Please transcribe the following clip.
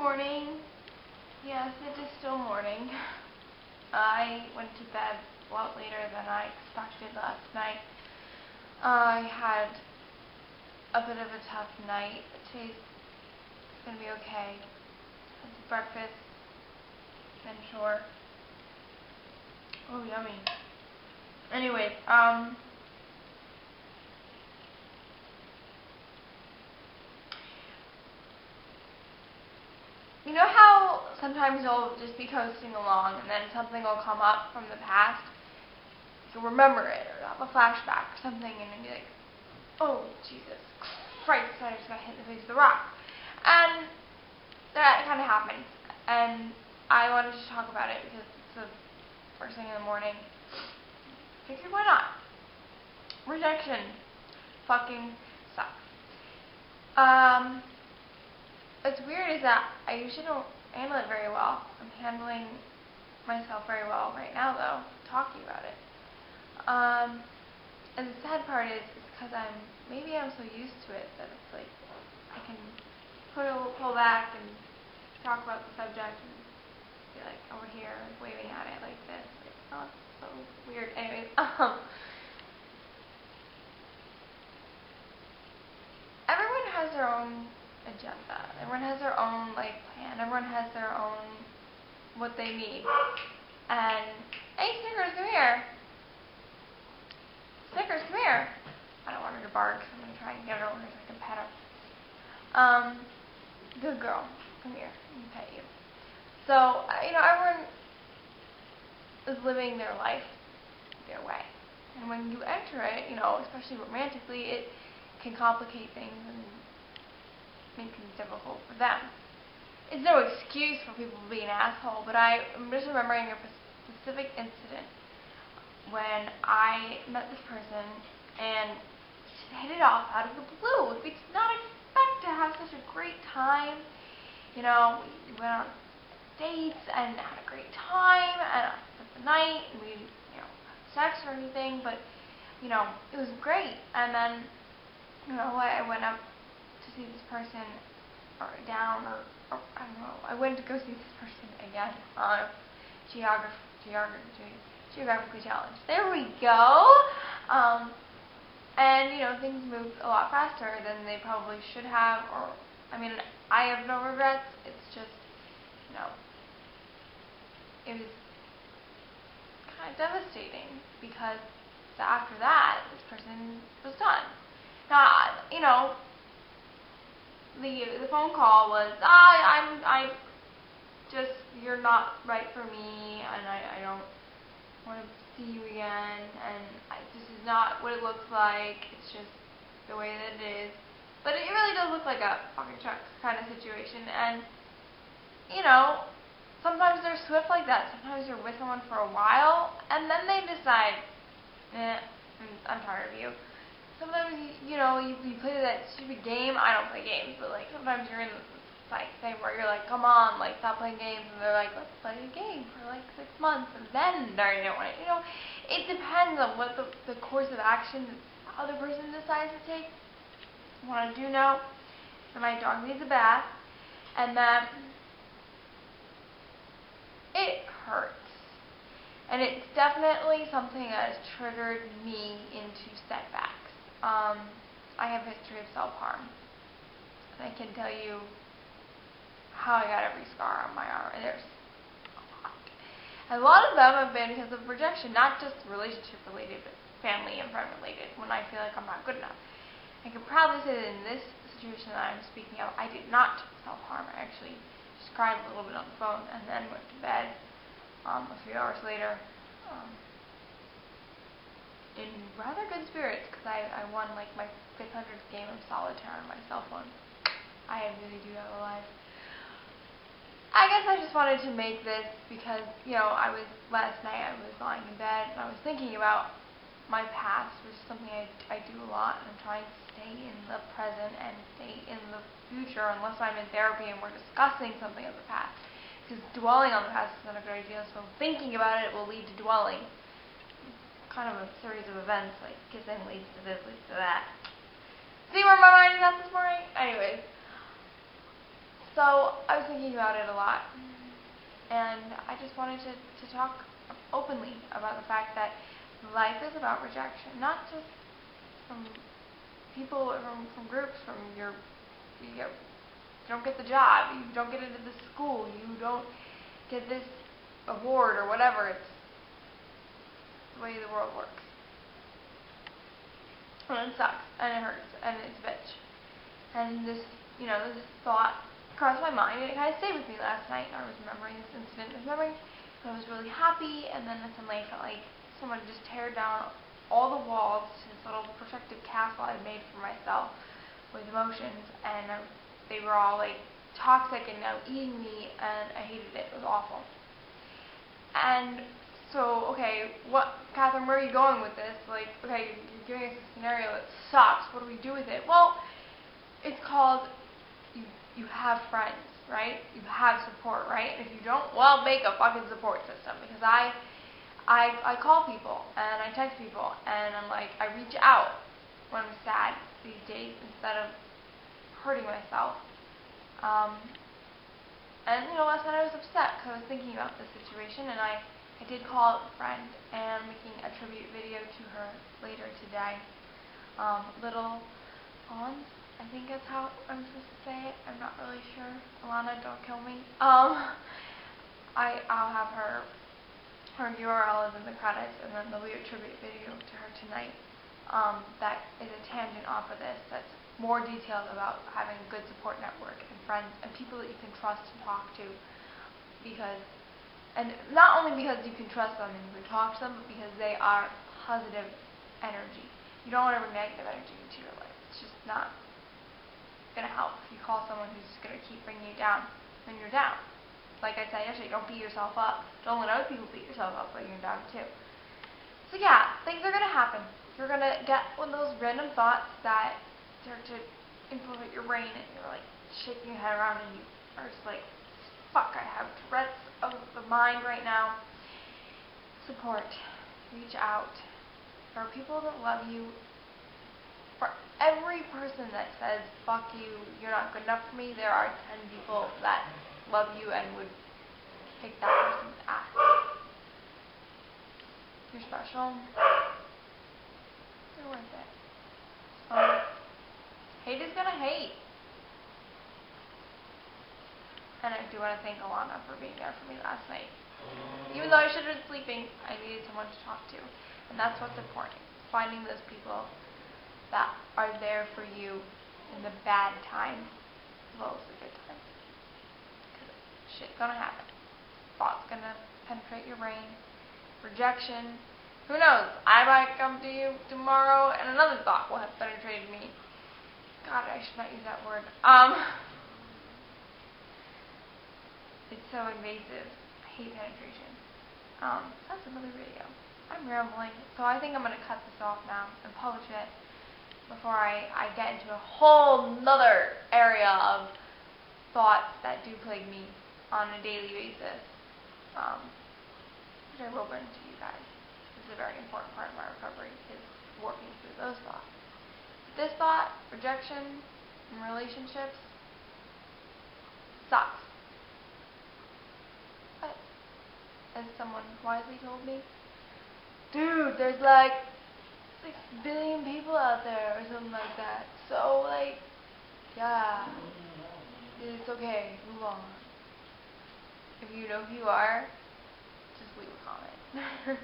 morning. Yes, it is still morning. I went to bed a lot later than I expected last night. I had a bit of a tough night. Today's gonna be okay. Had some breakfast, and sure. Oh, yummy. Anyways, you know how sometimes you'll just be coasting along and then something will come up from the past? You'll remember it or have a flashback or something and then you're like, oh, Jesus Christ, I just got hit in the face with a rock. And that kind of happens. And I wanted to talk about it because it's the first thing in the morning. Figured why not? Rejection fucking sucks. What's weird is that I usually don't handle it very well. I'm handling myself very well right now, though, talking about it. And the sad part is because maybe I'm so used to it that it's like I can pull back and talk about the subject and be like over here, like waving at it like this. Like, oh, it's so weird. Anyways, everyone has their own agenda. Everyone has their own plan. Everyone has their own what they need. And hey, Snickers, come here. Snickers, come here. I don't want her to bark, so I'm gonna try and get her over so I can pet her. Good girl, come here. Let me pet you. So everyone is living their life their way, and when you enter it, especially romantically, it can complicate things and make things difficult for them. It's no excuse for people to be an asshole, but I'm just remembering a specific incident when I met this person and just hit it off out of the blue. We did not expect to have such a great time. We went on dates and had a great time and spent the night and we didn't have sex or anything, but it was great. And then I went up to see this person or I don't know. I went to go see this person again. Geographically challenged. There we go. And things moved a lot faster than they probably should have. I have no regrets. It's just, it was kind of devastating because after that, this person was done. Now, the phone call was, you're not right for me, and I don't want to see you again, and this is not what it looks like, it's just the way that it is. But it really does look like a fucking truck kind of situation, and, sometimes they're swift like that. Sometimes you're with someone for a while, and then they decide, I'm tired of you. Sometimes, you play that stupid game. I don't play games, but, sometimes you're in this thing where you're like, come on, stop playing games, and they're like, let's play a game for, 6 months, and then they don't want it. It depends on what the course of action the other person decides to take. What I do know that my dog needs a bath, and that it hurts. And it's definitely something that has triggered me into setbacks. I have a history of self-harm. And I can tell you how I got every scar on my arm. And there's a lot. And a lot of them have been because of rejection, not just relationship-related, but family and friend-related, when I feel like I'm not good enough. I can proudly say that in this situation that I'm speaking of, I did not self-harm. I actually just cried a little bit on the phone and then went to bed a few hours later in rather good spirits because I won my 500th game of solitaire on my cell phone. I really do have a life. I guess I just wanted to make this because, last night I was lying in bed and I was thinking about my past, which is something I do a lot, and I'm trying to stay in the present and stay in the future unless I'm in therapy and we're discussing something of the past. Because dwelling on the past is not a good idea, so thinking about it will lead to dwelling. It's kind of a series of events, like kissing leads to this, leads to that. See where my mind is at this morning? Anyways. So I was thinking about it a lot, and I just wanted to talk openly about the fact that life is about rejection, not just from people, from groups, from you don't get the job, you don't get into this school, you don't get this award or whatever. It's the way the world works. And it sucks, and it hurts, and it's a bitch. And this thought crossed my mind, and it kind of stayed with me last night. I was remembering this incident. I was remembering I was really happy, and then suddenly I felt like someone just teared down all the walls to this little protective castle I made for myself with emotions, and they were all like toxic and now eating me, and I hated it. It was awful. And so, okay, Catherine, where are you going with this? Like, okay, you're giving us a scenario that sucks. What do we do with it? Well, it's called you have friends, right? You have support, right? And if you don't, well, make a fucking support system, because I call people and I text people and I'm like, I reach out when I'm sad these days instead of hurting myself. And last night I was upset because I was thinking about this situation, and I did call a friend, and I'm making a tribute video to her later today. Little Hans, I think that's how I'm supposed to say it. I'm not really sure. Alana, don't kill me. I'll have her URL is in the credits, and then there'll be a tribute video to her tonight. That is a tangent off of this. That's more detailed about having a good support network and friends and people that you can trust and talk to, and not only because you can trust them and you can talk to them, but because they are positive energy. You don't want to bring negative energy into your life. It's just not going to help if you call someone who's just going to keep bringing you down when you're down. Like I said yesterday, don't beat yourself up. Don't let other people beat yourself up when you're down too. So yeah, things are going to happen. You're going to get one of those random thoughts that start to infiltrate your brain, and you're like shaking your head around, and you are just like, fuck, I have Tourette's of the mind right now. Support. Reach out. There are people that love you. For every person that says, fuck you, you're not good enough for me, there are 10 people that love you and would kick that person's ass. You're special. You're worth it. Hate is gonna hate. And I do want to thank Alana for being there for me last night. Even though I should have been sleeping, I needed someone to talk to. And that's what's important. Finding those people that are there for you in the bad times as well as the good times. Because shit's gonna happen. Thoughts gonna penetrate your brain. Rejection. Who knows? I might come to you tomorrow and another thought will have penetrated me. God, I should not use that word. It's so invasive. I hate penetration. That's another video. I'm rambling, so I think I'm going to cut this off now and publish it before I get into a whole nother area of thoughts that do plague me on a daily basis, which I will bring to you guys. This is a very important part of my recovery, is working through those thoughts. This thought, rejection in relationships, sucks. But, as someone wisely told me, dude, there's like 6 billion people out there or something like that. So, like, yeah, it's okay, move on. If you know who you are, just leave a comment.